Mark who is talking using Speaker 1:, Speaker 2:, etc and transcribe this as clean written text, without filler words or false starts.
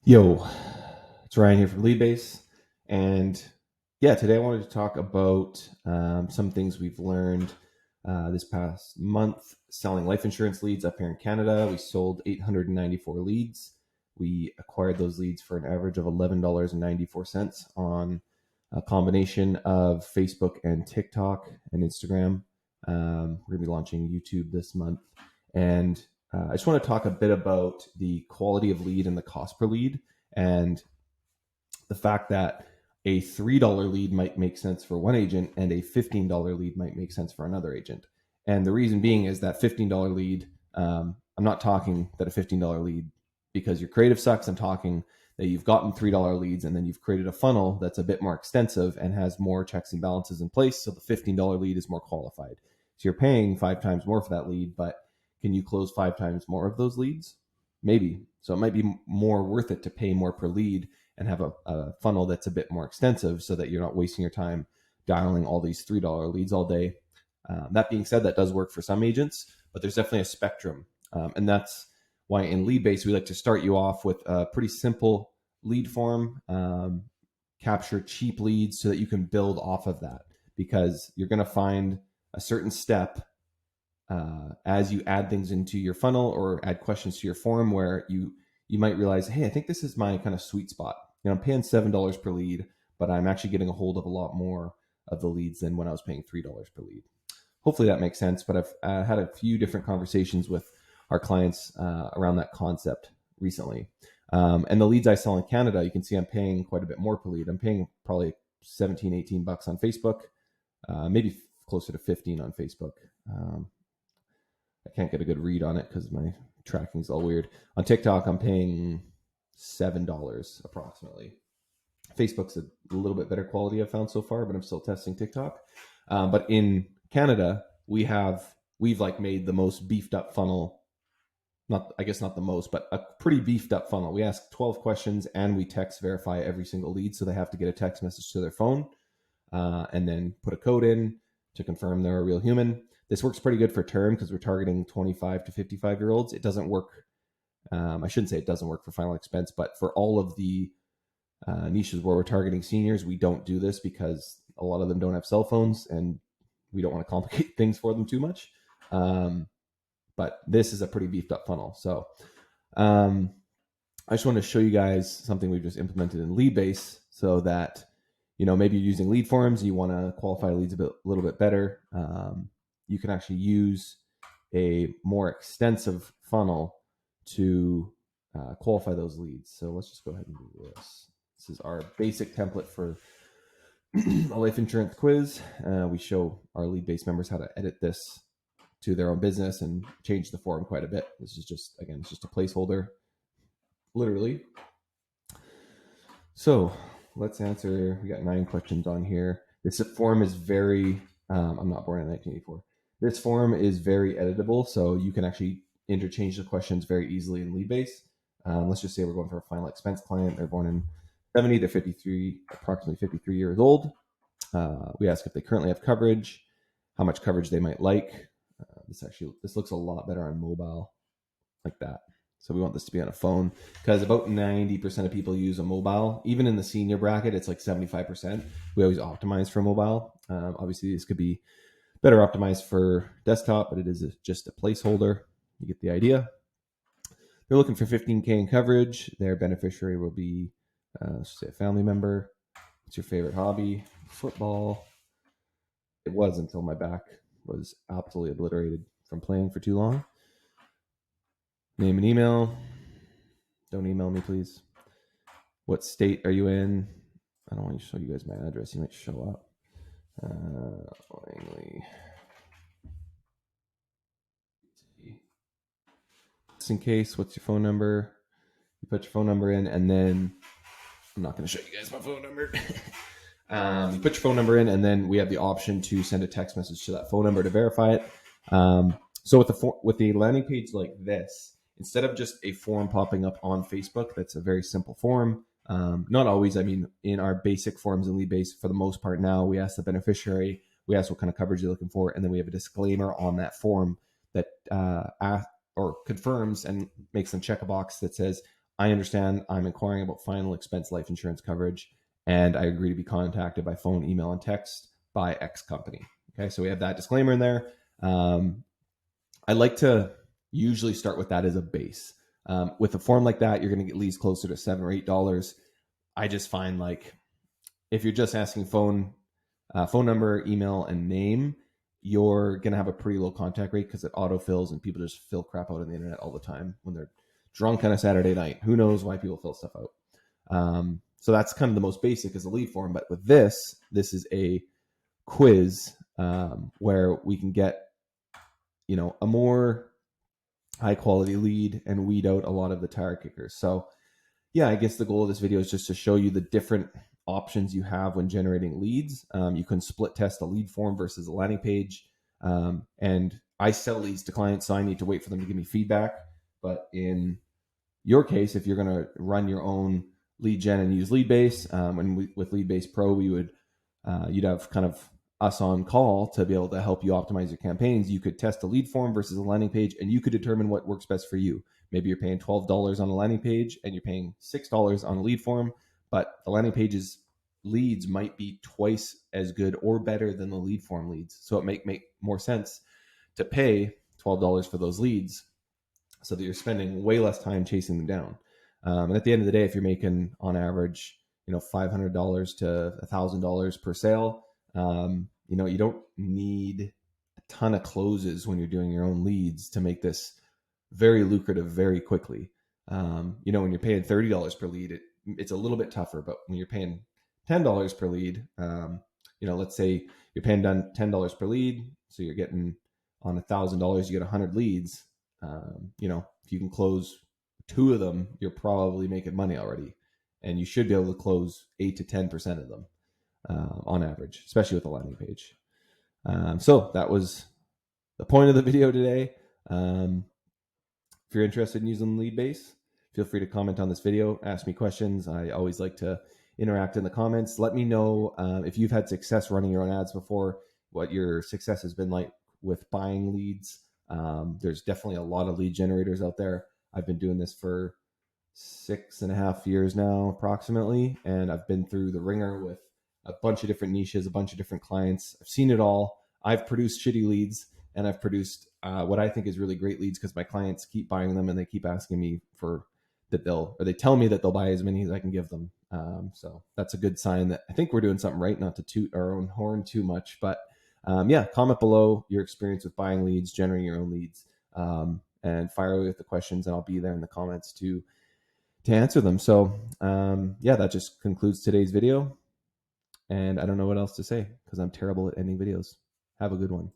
Speaker 1: Yo, it's Ryan here from Leadbase. And yeah, today I wanted to talk about some things we've learned this past month selling life insurance leads up here in Canada. We sold 894 leads. We acquired those leads for an average of $11.94 on a combination of Facebook and TikTok and Instagram. We're going to be launching YouTube this month. And I just want to talk a bit about the quality of lead and the cost per lead, and the fact that a $3 lead might make sense for one agent and a $15 lead might make sense for another agent. And the reason being is that $15 lead, I'm not talking that a $15 lead because your creative sucks. I'm talking that you've gotten $3 leads and then you've created a funnel that's a bit more extensive and has more checks and balances in place. So the $15 lead is more qualified. So you're paying 5 times more for that lead, but can you close 5 times more of those leads? Maybe. So it might be more worth it to pay more per lead and have a funnel that's a bit more extensive so that you're not wasting your time dialing all these $3 leads all day. That being said, that does work for some agents, but there's definitely a spectrum. And that's why in Leadbase, we like to start you off with a pretty simple lead form, capture cheap leads so that you can build off of that, because you're going to find a certain step as you add things into your funnel or add questions to your form where you might realize, hey, I think this is my kind of sweet spot. I'm paying $7 per lead, but I'm actually getting a hold of a lot more of the leads than when I was paying $3 per lead. Hopefully that makes sense, but I've had a few different conversations with our clients around that concept recently. And the leads I sell in Canada, you can see I'm paying quite a bit more per lead. I'm paying probably 17, 18 bucks on Facebook, maybe closer to 15 on Facebook. I can't get a good read on it because my tracking is all weird. On TikTok, I'm paying $7 approximately. Facebook's a little bit better quality I've found so far, but I'm still testing TikTok. But in Canada, we've like made the most beefed up funnel. I guess not the most, but a pretty beefed up funnel. We ask 12 questions and we text verify every single lead, so they have to get a text message to their phone and then put a code in to confirm they're a real human. This works pretty good for term because we're targeting 25 to 55-year-olds. It doesn't work. I shouldn't say it doesn't work for final expense, but for all of the niches where we're targeting seniors, we don't do this because a lot of them don't have cell phones and we don't want to complicate things for them too much. But this is a pretty beefed up funnel. So I just want to show you guys something we've just implemented in Leadbase so that, maybe you're using lead forms, you want to qualify leads a little bit better. You can actually use a more extensive funnel to qualify those leads. So let's just go ahead and do this. This is our basic template for a life insurance quiz. We show our Leadbase members how to edit this to their own business and change the form quite a bit. This is just, again, it's just a placeholder, literally. So let's answer. We got 9 questions on here. This form is very, I'm not born in 1984. This form is very editable, so you can actually interchange the questions very easily in Leadbase. Let's just say we're going for a final expense client. They're born in 70, they're 53, approximately 53 years old. We ask if they currently have coverage, how much coverage they might like. This looks a lot better on mobile, like that. So we want this to be on a phone because about 90% of people use a mobile. Even in the senior bracket, it's like 75%. We always optimize for mobile. Obviously, this could be better optimized for desktop, but it is just a placeholder. You get the idea. They're looking for 15K in coverage. Their beneficiary will be, let's say, a family member. What's your favorite hobby? Football. It was until my back was absolutely obliterated from playing for too long. Name and email. Don't email me, please. What state are you in? I don't want to show you guys my address. You might show up. Langley. Just in case, what's your phone number? You put your phone number in, and then I'm not going to show you guys my phone number. You put your phone number in, and then we have the option to send a text message to that phone number to verify it. So with the landing page like this, instead of just a form popping up on Facebook, that's a very simple form. Not always. I mean, in our basic forms in Leadbase, for the most part now, we ask the beneficiary, we ask what kind of coverage they're looking for, and then we have a disclaimer on that form that confirms and makes them check a box that says, I understand I'm inquiring about final expense life insurance coverage, and I agree to be contacted by phone, email, and text by X company. Okay, so we have that disclaimer in there. I like to usually start with that as a base. With a form like that, you're going to get leads closer to $7 or $8. I just find like if you're just asking phone number, email, and name, you're going to have a pretty low contact rate because it autofills and people just fill crap out on the internet all the time when they're drunk on a Saturday night. Who knows why people fill stuff out? So that's kind of the most basic as a lead form. But with this is a quiz where we can get, a more high quality lead and weed out a lot of the tire kickers. So yeah, I guess the goal of this video is just to show you the different options you have when generating leads. You can split test a lead form versus a landing page. And I sell leads to clients, so I need to wait for them to give me feedback. But in your case, if you're going to run your own lead gen and use Leadbase, and with Leadbase Pro, you'd have kind of us on call to be able to help you optimize your campaigns. You could test a lead form versus a landing page, and you could determine what works best for you. Maybe you're paying $12 on a landing page and you're paying $6 on a lead form, but the landing page's leads might be twice as good or better than the lead form leads. So it make more sense to pay $12 for those leads so that you're spending way less time chasing them down. And at the end of the day, if you're making on average, $500 to $1,000 per sale, you don't need a ton of closes when you're doing your own leads to make this very lucrative very quickly. When you're paying $30 per lead, it's a little bit tougher, but when you're paying $10 per lead, let's say you're paying $10 per lead, so you're getting on $1,000, you get 100 leads. If you can close 2 of them, you're probably making money already, and you should be able to close 8 to 10% of them on average, especially with a landing page. So that was the point of the video today. If you're interested in using Leadbase, feel free to comment on this video, ask me questions. I always like to interact in the comments. Let me know if you've had success running your own ads before, what your success has been like with buying leads. There's definitely a lot of lead generators out there. I've been doing this for 6.5 years now, approximately, and I've been through the ringer with a bunch of different niches, a bunch of different clients. I've seen it all. I've produced shitty leads, and I've produced what I think is really great leads because my clients keep buying them and they keep asking me they tell me that they'll buy as many as I can give them. So that's a good sign that I think we're doing something right, not to toot our own horn too much. But comment below your experience with buying leads, generating your own leads, and fire away with the questions, and I'll be there in the comments to answer them. So that just concludes today's video. And I don't know what else to say because I'm terrible at ending videos. Have a good one.